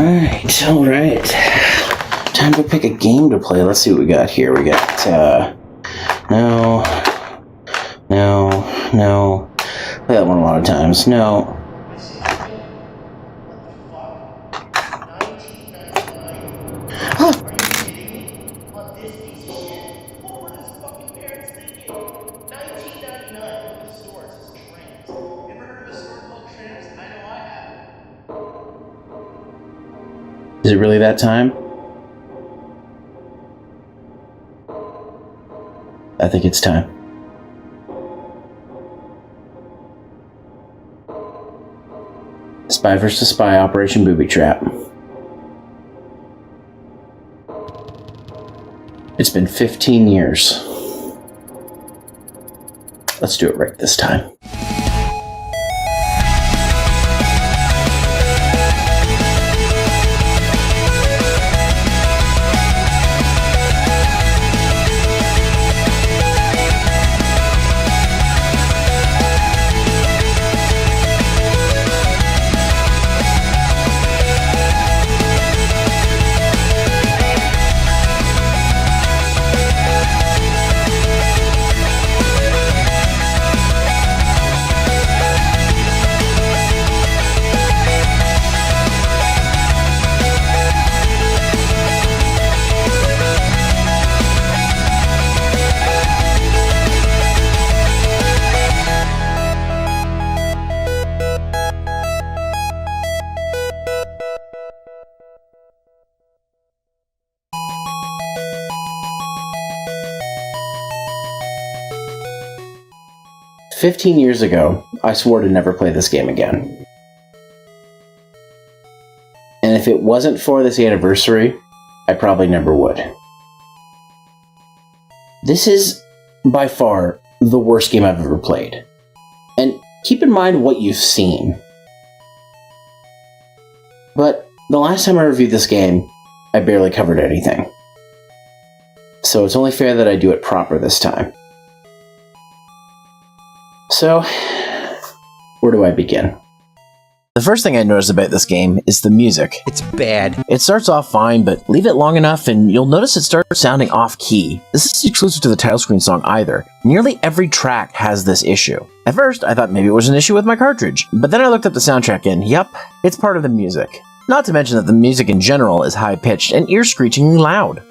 Alright. Time to pick a game to play. Let's see what we got here. We got, no. Play that one a lot of times. No. Is it really that time? I think it's time. Spy vs. Spy, Operation Boobytrap. It's been 15 years. Let's do it right this time. "15 years ago, I swore to never play this game again. And if it wasn't for this anniversary, I probably never would. This is, by far, the worst game I've ever played. And keep in mind what you've seen. But the last time I reviewed this game, I barely covered anything. So it's only fair that I do it proper this time. So, where do I begin? The first thing I noticed about this game is the music. It's bad. It starts off fine, but leave it long enough and you'll notice it starts sounding off-key. This isn't exclusive to the title screen song either. Nearly every track has this issue. At first, I thought maybe it was an issue with my cartridge, but then I looked up the soundtrack and, yep, it's part of the music. Not to mention that the music in general is high-pitched and ear-screechingly loud.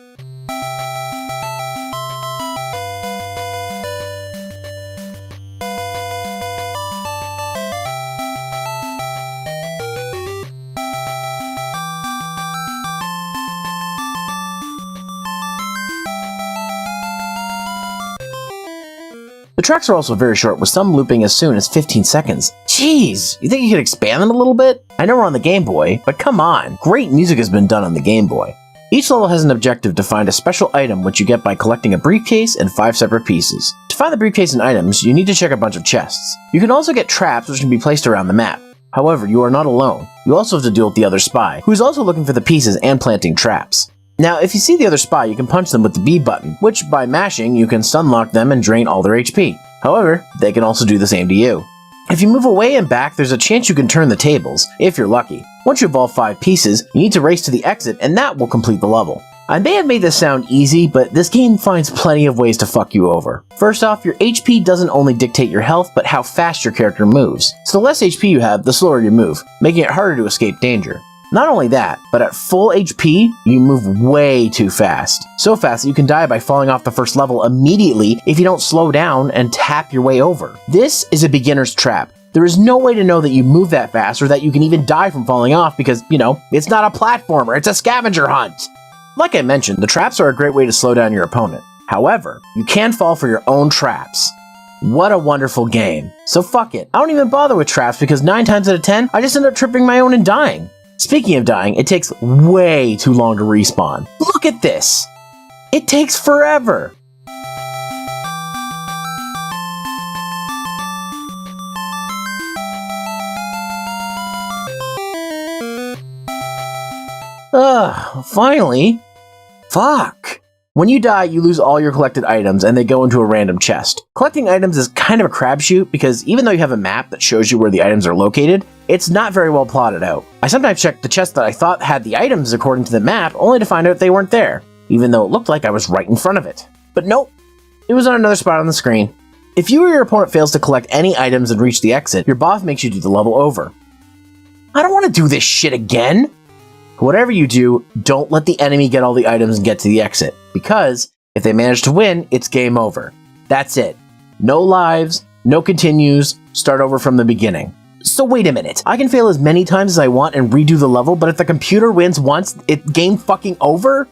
The tracks are also very short, with some looping as soon as 15 seconds. Jeez, you think you could expand them a little bit? I know we're on the Game Boy, but come on, great music has been done on the Game Boy. Each level has an objective to find a special item which you get by collecting a briefcase and 5 separate pieces. To find the briefcase and items, you need to check a bunch of chests. You can also get traps which can be placed around the map. However, you are not alone. You also have to deal with the other spy, who is also looking for the pieces and planting traps. Now, if you see the other spy, you can punch them with the B button, which by mashing, you can stun lock them and drain all their HP. However, they can also do the same to you. If you move away and back, there's a chance you can turn the tables, if you're lucky. Once you have all 5 pieces, you need to race to the exit, and that will complete the level. I may have made this sound easy, but this game finds plenty of ways to fuck you over. First off, your HP doesn't only dictate your health, but how fast your character moves. So the less HP you have, the slower you move, making it harder to escape danger. Not only that, but at full HP, you move way too fast. So fast that you can die by falling off the first level immediately if you don't slow down and tap your way over. This is a beginner's trap. There is no way to know that you move that fast or that you can even die from falling off because, it's not a platformer, it's a scavenger hunt. Like I mentioned, the traps are a great way to slow down your opponent. However, you can fall for your own traps. What a wonderful game. So fuck it. I don't even bother with traps because 9 times out of 10, I just end up tripping my own and dying. Speaking of dying, it takes way too long to respawn. Look at this! It takes forever! Ugh, finally! Fuck! When you die, you lose all your collected items and they go into a random chest. Collecting items is kind of a crapshoot because even though you have a map that shows you where the items are located, it's not very well plotted out. I sometimes checked the chest that I thought had the items according to the map only to find out they weren't there, even though it looked like I was right in front of it. But nope, it was on another spot on the screen. If you or your opponent fails to collect any items and reach the exit, your boss makes you do the level over. I don't want to do this shit again! Whatever you do, don't let the enemy get all the items and get to the exit, because if they manage to win, it's game over. That's it. No lives, no continues, start over from the beginning. So wait a minute, I can fail as many times as I want and redo the level, but if the computer wins once, it's game fucking over?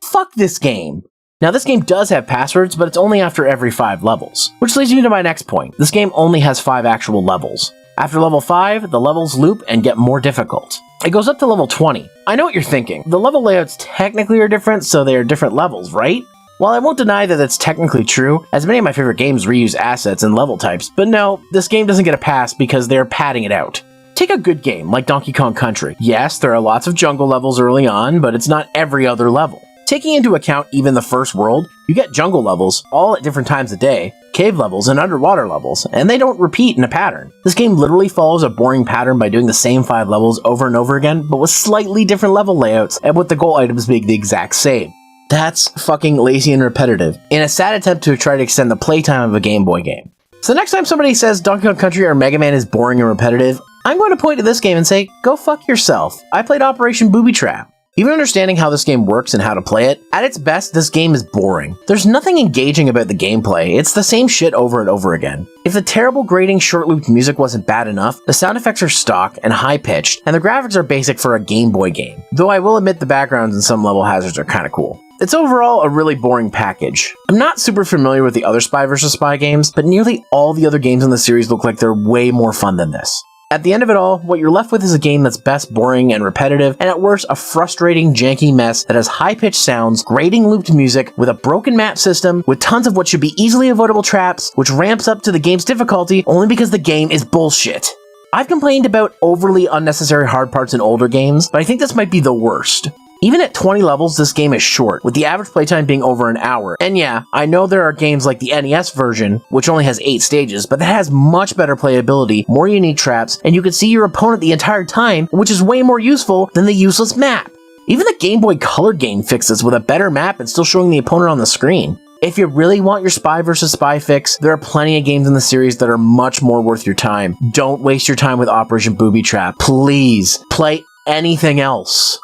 Fuck this game. Now this game does have passwords, but it's only after every 5 levels. Which leads me to my next point. This game only has 5 actual levels. After level 5, the levels loop and get more difficult. It goes up to level 20. I know what you're thinking. The level layouts technically are different, so they are different levels, right? While I won't deny that that's technically true, as many of my favorite games reuse assets and level types, but no, this game doesn't get a pass because they're padding it out. Take a good game, like Donkey Kong Country. Yes, there are lots of jungle levels early on, but it's not every other level. Taking into account even the first world, you get jungle levels, all at different times of day, cave levels, and underwater levels, and they don't repeat in a pattern. This game literally follows a boring pattern by doing the same 5 levels over and over again, but with slightly different level layouts, and with the goal items being the exact same. That's fucking lazy and repetitive, in a sad attempt to try to extend the playtime of a Game Boy game. So next time somebody says Donkey Kong Country or Mega Man is boring and repetitive, I'm going to point to this game and say, go fuck yourself. I played Operation Boobytrap. Even understanding how this game works and how to play it, at its best, this game is boring. There's nothing engaging about the gameplay, it's the same shit over and over again. If the terrible grating short-looped music wasn't bad enough, the sound effects are stock and high-pitched, and the graphics are basic for a Game Boy game. Though I will admit the backgrounds and some level hazards are kinda cool. It's overall a really boring package. I'm not super familiar with the other Spy vs. Spy games, but nearly all the other games in the series look like they're way more fun than this. At the end of it all, what you're left with is a game that's best boring and repetitive, and at worst a frustrating, janky mess that has high-pitched sounds, grating looped music, with a broken map system, with tons of what should be easily avoidable traps, which ramps up to the game's difficulty only because the game is bullshit. I've complained about overly unnecessary hard parts in older games, but I think this might be the worst. Even at 20 levels, this game is short, with the average playtime being over an hour. And yeah, I know there are games like the NES version, which only has 8 stages, but that has much better playability, more unique traps, and you can see your opponent the entire time, which is way more useful than the useless map. Even the Game Boy Color game fixes with a better map and still showing the opponent on the screen. If you really want your Spy vs. Spy fix, there are plenty of games in the series that are much more worth your time. Don't waste your time with Operation Boobytrap. Please, play anything else.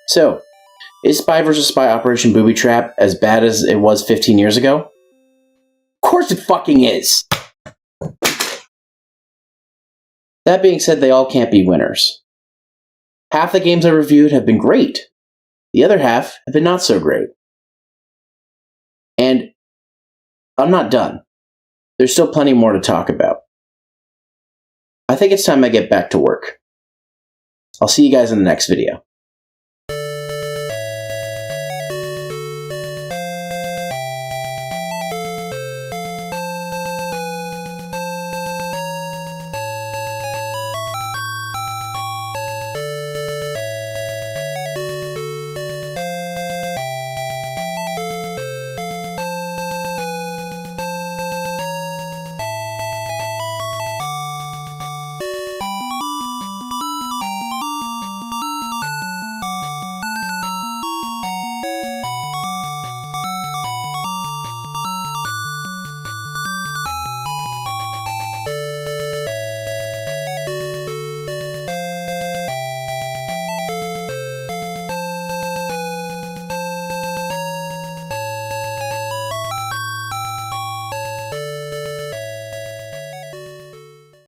So, is Spy vs. Spy Operation Boobytrap as bad as it was 15 years ago? Of course it fucking is! That being said, they all can't be winners. Half the games I reviewed have been great. The other half have been not so great. And I'm not done. There's still plenty more to talk about. I think it's time I get back to work. I'll see you guys in the next video.